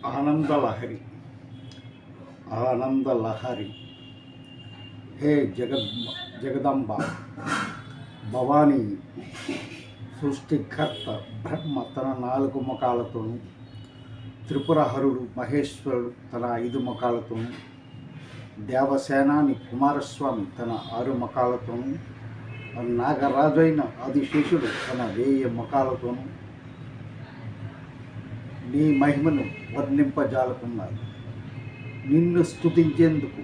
ఆనందలహరి ఆనందలహరి హే జగదంబ భవానీ సృష్టికర్త బ్రహ్మ తన 4 ముఖాలతోనూ, త్రిపురహరుడు మహేశ్వరుడు తన 5 ముఖాలతోనూ, దేవసేనాని కుమారస్వామి తన 6 ముఖాలతోనూ, నాగరాజైన ఆదిశేషుడు తన 1000 ముఖాలతోనూ నీ మహిమను వర్ణింపజాలకున్నారు. నిన్ను స్తుతించేందుకు,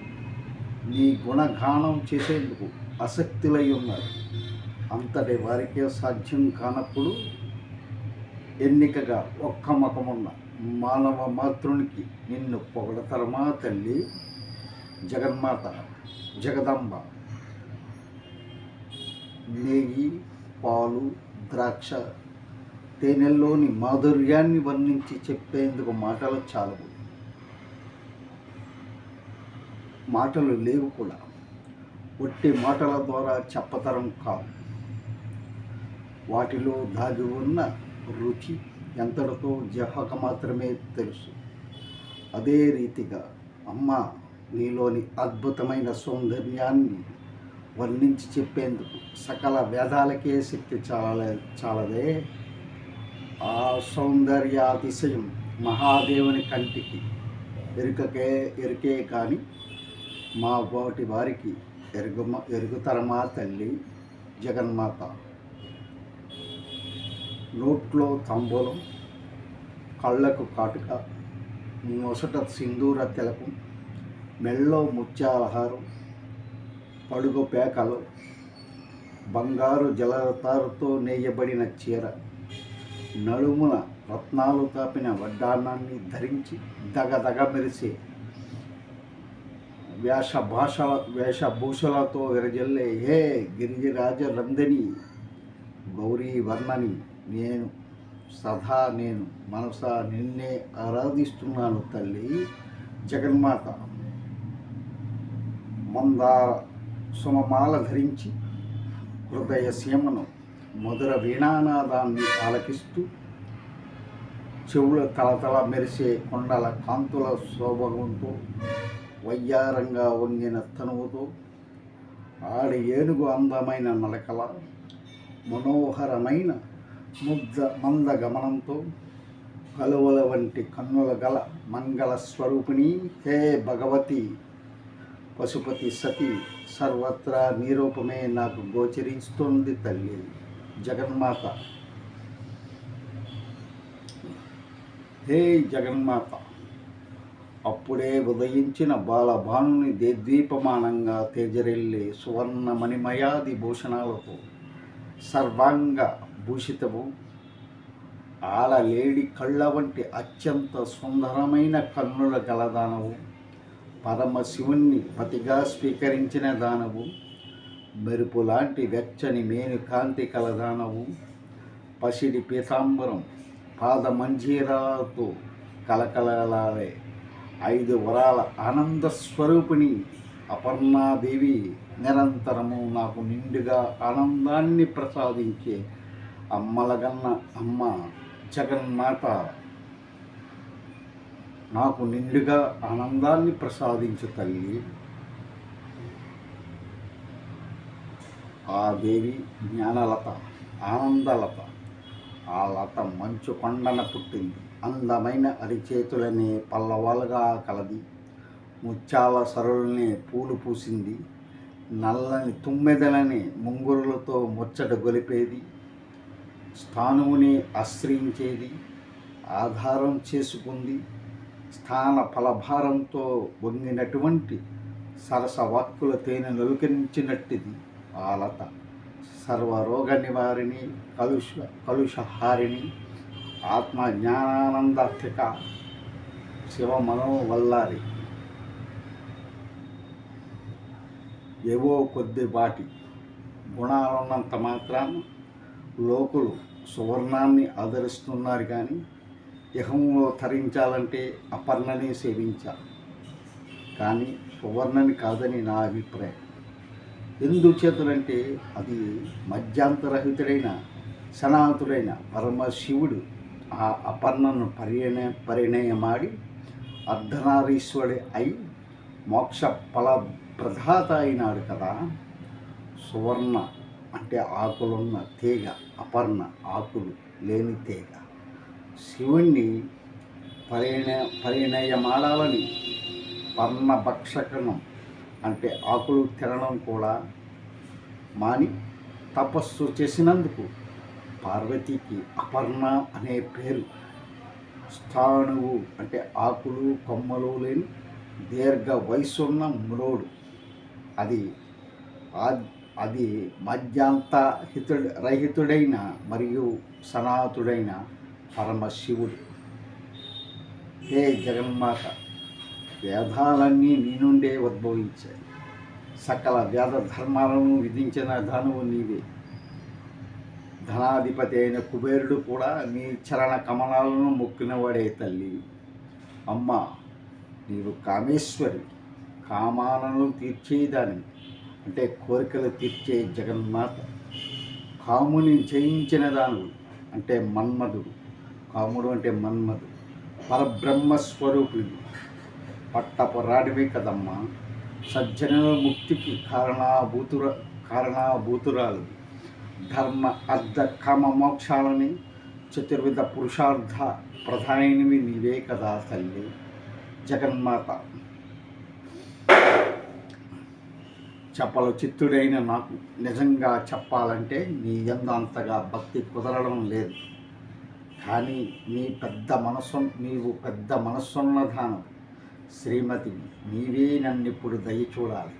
నీ గుణగానం చేసేందుకు ఆసక్తులై ఉన్నారు. అంతటి వారికే సాధ్యం కానప్పుడు ఎన్నికగా ఒక్క ముఖమున్న మానవ మాతృనికి నిన్ను పొగడతరమా తల్లి? జగన్మాత జగదంబ నెయ్యి, పాలు, ద్రాక్ష, తేనెల్లోని మాధుర్యాన్ని వర్ణించి చెప్పేందుకు మాటలు చాలవు. మాటలు లేవు కూడా. ఒట్టి మాటల ద్వారా చెప్పతరం కాదు. వాటిలో దాగి ఉన్న రుచి ఎంతటితో జహకు మాత్రమే తెలుసు. అదే రీతిగా అమ్మ నీలోని అద్భుతమైన సౌందర్యాన్ని వర్ణించి చెప్పేందుకు సకల వేదాలకే శక్తి చాలదే. ఆ సౌందర్యాతిశయం మహాదేవుని కంటికి ఎరుకే కానీ మా వాటి వారికి ఎరుగుతరమా తల్లి? జగన్మాత నోట్లో తాంబూలం, కళ్ళకు కాటుక, నొసట సింధూర తిలకం, మెళ్ళో ముత్యాలహారం, పడుగు పేకలు, బంగారు జలతారుతో నేయబడిన చీర, నడుమున రత్నాలు తాపిన వడ్డాన్నాన్ని ధరించి దగదగ మెరిసే వేషభూషలతో విరజల్లే హే గిరిజరాజ రందని గౌరీ వర్ణని నేను మనసా నిన్నే ఆరాధిస్తున్నాను తల్లి. జగన్మాత మందార సుమమాల ధరించి హృదయ సీమను మధుర వీణానాదాన్ని ఆలకిస్తూ, చెవుల తలతల మెరిసే కొండల కాంతుల శోభంతో, వయ్యారంగా వంగిన తనువుతో, ఆడి ఏనుగు అందమైన నడకల, మనోహరమైన మంద గమనంతో, కలువల వంటి కన్నుల గల మంగళ స్వరూపిణి హే భగవతి పశుపతి సతి సర్వత్రా నిరూపమే నాకు గోచరిస్తుంది తల్లి. జగన్మాత హే జగన్మాత అప్పుడే ఉదయించిన బాలభానుని దేద్వీపమానంగా తేజరెల్లే సువర్ణ మణిమయాది భూషణాలతో సర్వాంగ భూషితము, ఆడలేడి కళ్ళ వంటి అత్యంత సుందరమైన కన్నుల గలదానవు, పరమశివుణ్ణి పతిగా స్వీకరించిన దానవు, మెరుపు లాంటి వెచ్చని మేను కాంతి కలదానవు, పసిడి పీతాంబరం పాదమంజీరాలతో కలకలలాడే 5 వరాల ఆనంద స్వరూపిణి అపర్ణాదేవి నిరంతరము నాకు నిండుగా ఆనందాన్ని ప్రసాదించే అమ్మలగన్న అమ్మ జగన్మాత నాకు నిండుగా ఆనందాన్ని ప్రసాదించు తల్లి. ఆ దేవి జ్ఞానలత, ఆనందలత. ఆ లత మంచు కొండన పుట్టింది. అందమైన అరిచేతులనే పల్లవాలుగా కలది. ముత్యాల సరులనే పూలు పూసింది. నల్లని తుమ్మెదలనే ముంగురులతో ముచ్చట గొలిపేది. స్థానువుని ఆశ్రయించేది. ఆధారం చేసుకుంది. స్థాన ఫలభారంతో వంగినటువంటి సరసవాక్కుల తేనె నొలికించినట్టిది ఆ లత. సర్వరోగ నివారిణి, కలుషహారిణి, ఆత్మ జ్ఞానానందాత్మిక, శివమనోవల్లారి. ఏవో కొద్దిపాటి గుణాలున్నంత మాత్రాన లోకులు సువర్ణాన్ని ఆదరిస్తున్నారు కానీ ఇహంలో తరించాలంటే అపర్ణని సేవించాలి కానీ సువర్ణని కాదని నా అభిప్రాయం. ఎందుచేతులంటే అది మధ్యాంతరహితుడైన సనాతుడైన పరమశివుడు ఆ అపర్ణను పరిణయమాడి అర్ధనారీశ్వరుడి అయి మోక్ష ఫల ప్రదాత అయినాడు కదా. సువర్ణ అంటే ఆకులున్న తీగ, అపర్ణ ఆకులు లేని తీగ. శివుణ్ణి పరిణయమాడాలని పర్ణభక్షకనం అంటే ఆకులు తినడం కూడా మాని తపస్సు చేసినందుకు పార్వతీకి అపర్ణ అనే పేరు. స్థాణువు అంటే ఆకులు కొమ్మలు లేని దీర్ఘ వయసున్న మురోడు. అది మధ్యాంత రహితుడైన మరియు సనాతుడైన పరమశివుడు. హే జగన్మాత, వేదాలన్నీ నీ నుండే ఉద్భవించాయి. సకల వేద ధర్మాలను విధించిన ధనువు నీవే. ధనాధిపతి అయిన కుబేరుడు కూడా నీ చరణ కమలాలను మొక్కినవాడే తల్లి. అమ్మ, నీవు కామేశ్వరి, కామాలను తీర్చేదాని అంటే కోరికలు తీర్చే జగన్మాత. కాముని జయించిన దానుడు అంటే మన్మధుడు. కాముడు అంటే మన్మధుడు. పరబ్రహ్మస్వరూపుడు, పట్టపురాడివే కదమ్మా. సజ్జనుల ముక్తికి కారణభూతురాలు. ధర్మ అర్ధ కామ మోక్షాలని చతుర్విధ పురుషార్థ ప్రధానివి నీవే కదా తల్లి జగన్మాత. చెప్పలు చిత్తుడైన నాకు నిజంగా చెప్పాలంటే నీ యందు అంతగా భక్తి కుదరడం లేదు. కానీ నీవు పెద్ద మనస్సున్న దానం శ్రీమతి. నీవే నన్నిప్పుడు దయ చూడాలి.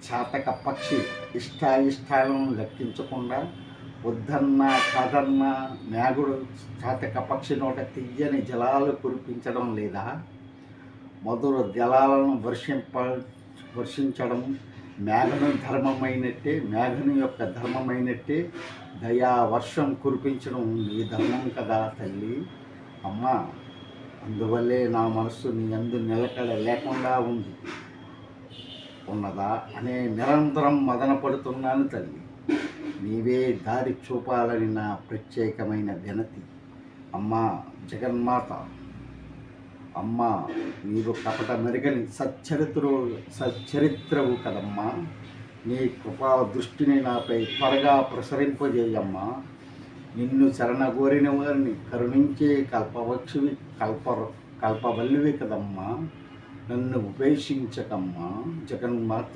చాతక పక్షి ఇష్టాయిష్టాలను లెక్కించకుండా వద్దన్నా కాదన్నా మేఘుడు చాతక పక్షి నోట తియ్యని జలాలు కురిపించడం లేదా? మధుర జలాలను వర్షించడం మేఘను యొక్క ధర్మమైనట్టే దయా వర్షం కురిపించడం నీ ధర్మం కదా తల్లి. అమ్మ, అందువల్లే నా మనస్సు నీ అందు నిలకడ లేకుండా ఉన్నదా అనే నిరంతరం మదన పడుతున్నాను తల్లి. నీవే దారి చూపాలని నా ప్రత్యేకమైన వినతి. అమ్మా జగన్మాత, అమ్మ, నీవు కపట మెరుగని సచ్చరిత్రవు కదమ్మా. నీ కృపా దృష్టిని నాపై త్వరగా ప్రసరింపజేయమ్మా. నిన్ను శరణగోరిన వారిని కరుణించే కల్పవల్లివి కదమ్మా. నన్ను ఉపేక్షించకమ్మా జగన్మాత.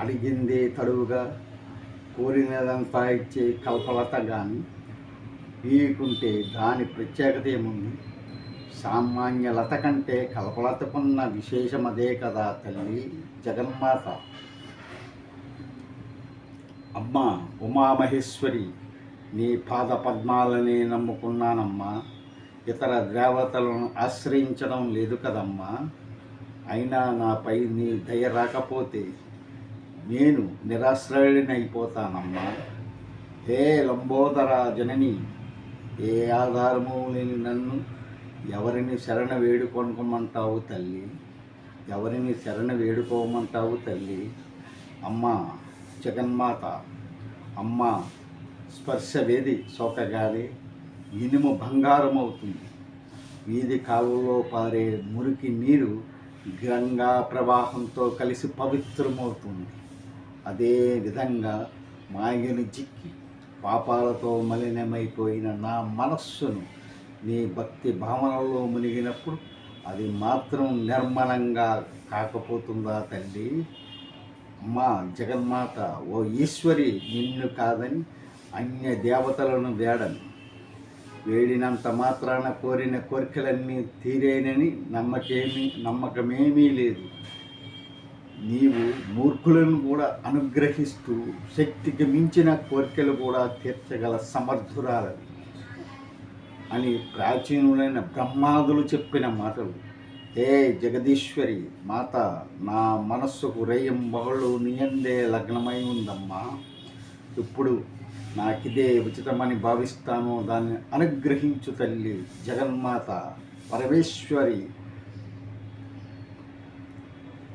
అడిగిందే తడువుగా కోరినదంతా ఇచ్చే కల్పలత కానీ వీకుంటే దాని ప్రత్యేకత ఏముంది? సామాన్య లత కంటే కల్పలతకున్న విశేషం అదే కదా తల్లి జగన్మాత. అమ్మ ఉమామహేశ్వరి, నీ పాద పద్మాలనే నమ్ముకున్నానమ్మా. ఇతర దేవతలను ఆశ్రయించడం లేదు కదమ్మా. అయినా నాపై నీ దయ రాకపోతే నేను నిరాశ్రయుడినైపోతానమ్మా. హే లంబోదర జనని, ఏ ఆధారము లేని నన్ను ఎవరిని శరణ వేడుకోమంటావు తల్లి? ఎవరిని శరణ వేడుకోమంటావు తల్లి? అమ్మ జగన్మాత, అమ్మ స్పర్శవేది సోకగానే ఇనుము బంగారం అవుతుంది. వీధి కాలువలో పారే మురికి నీరు గంగా ప్రవాహంతో కలిసి పవిత్రమవుతుంది. అదే విధంగా మాయని చిక్కి పాపాలతో మలినమైపోయిన నా మనస్సును నీ భక్తి భావనలో మునిగినప్పుడు అది మాత్రం నిర్మలంగా కాకపోతుందా తల్లి? అమ్మా జగన్మాత, ఓ ఈశ్వరి, నిన్ను కాదని అన్య దేవతలను వేడినంత మాత్రాన కోరిన కోరికలన్నీ తీరేనని నమ్మకమేమీ లేదు. నీవు మూర్ఖులను కూడా అనుగ్రహిస్తూ శక్తికి మించిన కోరికలు కూడా తీర్చగల సమర్థురాలని అని ప్రాచీనులైన బ్రహ్మాదులు చెప్పిన మాటలు. హే జగదీశ్వరి మాత, నా మనస్సుకు రేయింబగళ్ళు నీయందే లగ్నమై ఉందమ్మా. ఇప్పుడు నాకిదే ఉచితమని భావిస్తాను. దాన్ని అనుగ్రహించు తల్లి జగన్మాత. పరమేశ్వరి,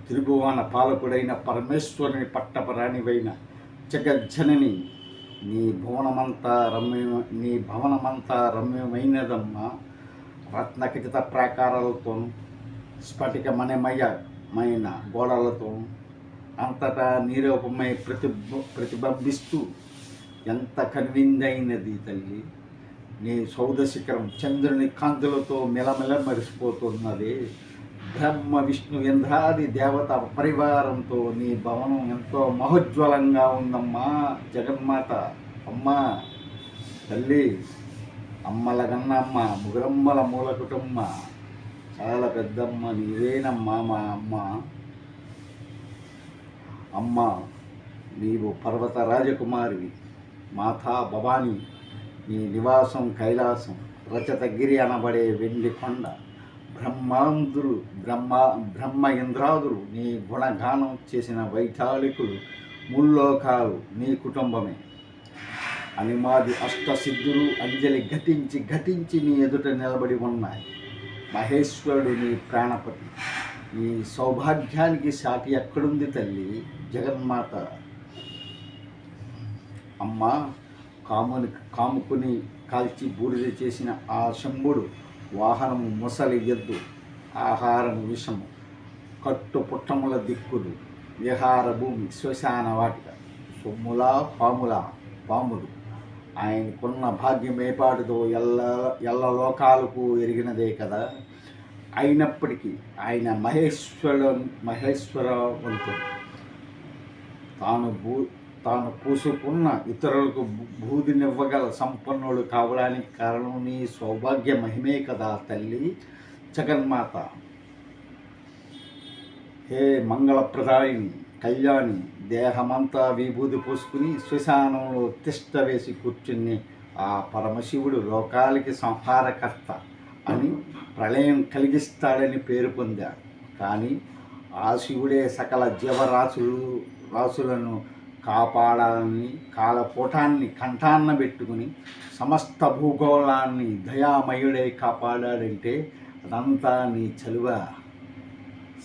త్రిభువన పాలకుడైన పరమేశ్వరుని పట్టపరాణివైన జగజ్జనని, నీ భవనమంతా రమ్యమైనదమ్మా. రత్నఖచిత ప్రాకారాలతోనూ స్ఫటిక మణిమయమైన గోడలతో అంతటా నీరూపమై ప్రతిబింబిస్తూ ఎంత కనువిందైనది తల్లి. నీ సౌద శిఖరం చంద్రుని కాంతులతో మెలమెల మరిసిపోతున్నది. బ్రహ్మ విష్ణు ఇంద్రాది దేవత పరివారంతో నీ భవనం ఎంతో మహోజ్వలంగా ఉందమ్మా జగన్మాత. అమ్మా తల్లి, అమ్మల గన్నమ్మ, ముగురమ్మల మూల కుటుంబ, చాలా పెద్దమ్మ నీవేనమ్మా మా అమ్మ. అమ్మ నీవు పర్వత రాజకుమారివి, మాతా భవాని. నీ నివాసం కైలాసం, రచతగిరి అనబడే వెండి కొండ. బ్రహ్మ ఇంద్రాదులు నీ గుణగానం చేసిన వైతాళికులు, ముల్లోకాలు నీ కుటుంబమే. అనిమాది అష్టసిద్ధులు అంజలి ఘటించి నీ ఎదుట నిలబడి ఉన్నాయి. మహేశ్వరుడు నీ ప్రాణపతి. నీ సౌభాగ్యానికి సాటి ఎక్కడుంది తల్లి జగన్మాత. అమ్మ కాముకుని కాల్చి బూడిద చేసిన ఆ శంభుడు వాహనము ముసలి ఎద్దు, ఆహారము విషము, కట్టు పుట్టముల దిక్కులు, విహార భూమి శ్మశాన వాటిక, సొమ్ముల పాములు. ఆయనకున్న భాగ్యం ఏపాటిదో ఎల్ల లోకాలకు ఎరిగినదే కదా. అయినప్పటికీ ఆయన మహేశ్వరవంతుడు. తాను పూసుకున్న ఇతరులకు బూదినివ్వగల సంపన్నుడు కావడానికి కారణం నీ సౌభాగ్య మహిమే కదా తల్లి జగన్మాత. హే మంగళప్రదాయిని కళ్యాణి, దేహమంతా విభూది పూసుకుని శ్మశానంలో తిష్ట వేసి కూర్చుని ఆ పరమశివుడు లోకాలకి సంహారకర్త అని ప్రళయం కలిగిస్తాడని పేరు పొందాడు. కానీ ఆ శివుడే సకల జీవరాశులను కాపాడాలని కాలపోటాన్ని కంఠాన్న పెట్టుకుని సమస్త భూగోళాన్ని దయామయుడై కాపాడాడంటే అదంతా నీ చలువ.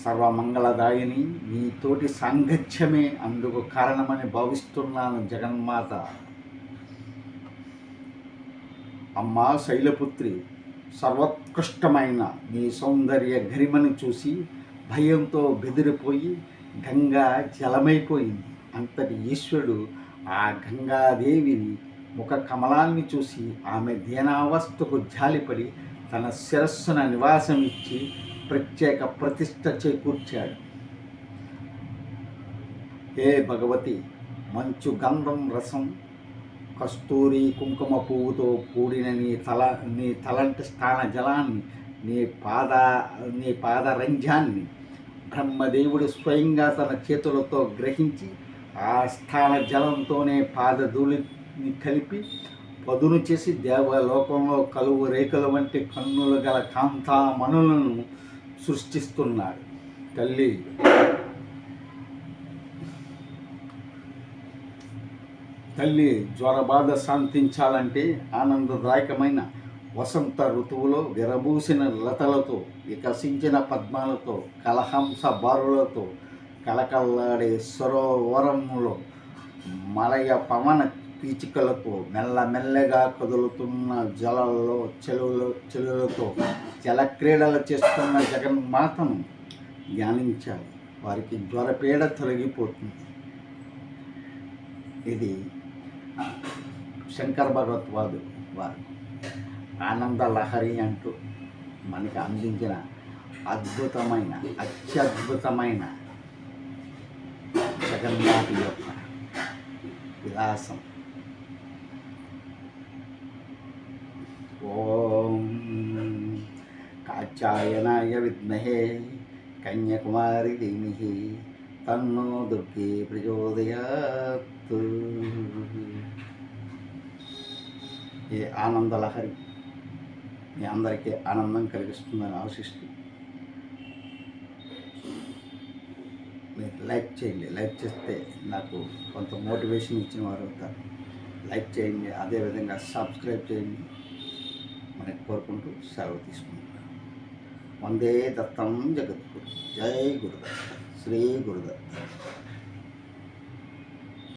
సర్వమంగళదాయిని నీతోటి సాంగత్యమే అందుకు కారణమని భావిస్తున్నాను జగన్మాత. అమ్మా శైలపుత్రి, సర్వోత్కృష్టమైన నీ సౌందర్య గరిమను చూసి భయంతో బెదిరిపోయి గంగా జలమైపోయింది. అంతటి ఈశ్వరుడు ఆ గంగాదేవిని ముఖ కమలాన్ని చూసి ఆమె దీనావస్థకు జాలిపడి తన శిరస్సున నివాసం ఇచ్చి ప్రత్యేక ప్రతిష్ట చేకూర్చాడు. హే భగవతి, మంచు గంధం రసం, కస్తూరి కుంకుమ పువ్వుతో కూడిన నీ తలంటి స్థాన జలాన్ని, నీ పాదరంధ్యాన్ని బ్రహ్మదేవుడు స్వయంగా తన చేతులతో గ్రహించి ఆ స్థాన జలంతోనే పాదధూళిని కలిపి పదును చేసి దేవలోకంలో కలువు రేఖల వంటి కన్నులు గల కాంతామణులను సృష్టిస్తున్నాడు. తల్లి జ్వరబాధ శాంతించాలంటే ఆనందదాయకమైన వసంత ఋతువులో విరబూసిన లతలతో, వికసించిన పద్మాలతో, కలహంస బారులతో కలకల్లాడే సరోవరములో మలయ పవన పీచికలతో, మెల్లమెల్లగా కదులుతున్న చెలులతో జలక్రీడలు చేస్తున్న జగన్మాతను ధ్యానించాలి. వారికి జ్వరపీడ తొలగిపోతుంది. ఇది శంకర భగవత్పాదు వారు ఆనంద లహరి అంటూ మనకి అందించిన అత్యద్భుతమైన జగన్మాత యొక్క విలాసం. ఓం కాత్యాయనాయ విద్మహే కన్యాకుమారి ధీమహి తన్నో దుర్గే ప్రచోదయాత్. ఈ ఆనందలహరి మీ అందరికీ ఆనందం కలిగిస్తుందని ఆశిస్తూ మీరు లైక్ చేయండి. లైక్ చేస్తే నాకు కొంత మోటివేషన్ ఇచ్చిన వారు అవుతారు. లైక్ చేయండి, అదేవిధంగా సబ్స్క్రైబ్ చేయండి మనకి కోరుకుంటూ సెలవు తీసుకుంటాను. వందే దత్తం జగద్గురు. జై గురుదత్త, శ్రీ గురుదత్త.